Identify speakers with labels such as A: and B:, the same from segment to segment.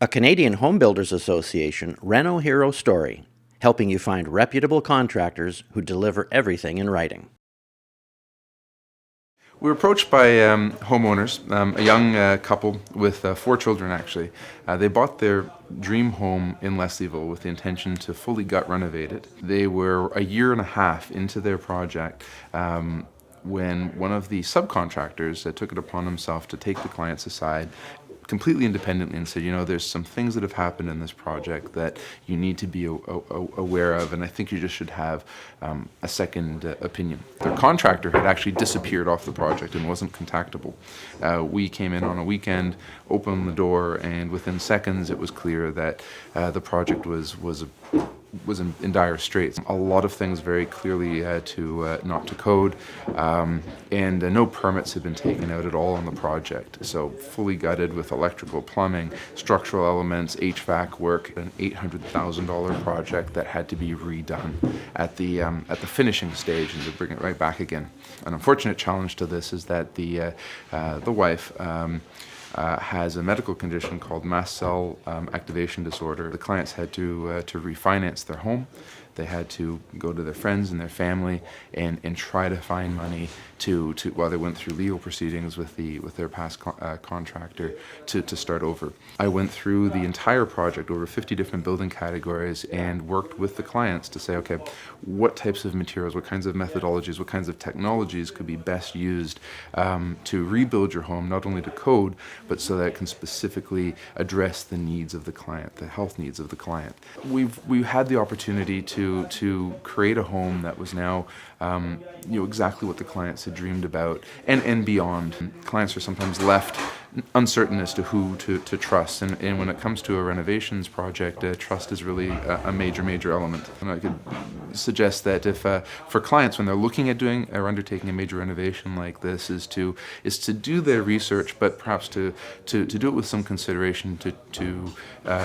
A: A Canadian Home Builders Association Reno Hero Story, helping you find reputable contractors who deliver everything in writing.
B: We were approached by homeowners, a young couple with 4 children actually. They bought their dream home in Leslieville with the intention to fully gut renovate it. They were a year and a half into their project when one of the subcontractors took it upon himself to take the clients aside completely independently and said, you know, there's some things that have happened in this project that you need to be aware of, and I think you just should have a second opinion. Their contractor had actually disappeared off the project and wasn't contactable. We came in on a weekend, opened the door, and within seconds it was clear that the project was in dire straits. A lot of things very clearly not to code, and no permits had been taken out at all on the project. So fully gutted with electrical, plumbing, structural elements, HVAC work, an $800,000 project that had to be redone at the finishing stage and to bring it right back again. An unfortunate challenge to this is that the wife has a medical condition called mast cell activation disorder. The clients had to refinance their home. They had to go to their friends and their family and try to find money while they went through legal proceedings with their past contractor to start over. I went through the entire project, over 50 different building categories, and worked with the clients to say, okay, what types of materials, what kinds of methodologies, what kinds of technologies could be best used to rebuild your home, not only to code, but so that it can specifically address the needs of the client, the health needs of the client. We've had the opportunity to create a home that was now exactly what the clients had dreamed about and beyond. Clients are sometimes left uncertain as to who to trust, and when it comes to a renovations project, trust is really a major element. And I could suggest that if for clients when they're looking at doing or undertaking a major renovation like this is to do their research, but perhaps to do it with some consideration to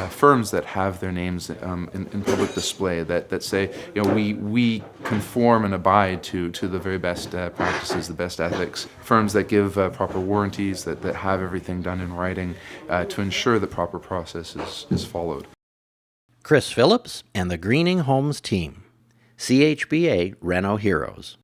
B: firms that have their names in public display, that say, you know, we conform and abide to the very best practices, the best ethics. Firms that give proper warranties, that have everything done in writing to ensure that proper process is followed.
A: Chris Phillips and the Greening Homes team. CHBA Reno Heroes.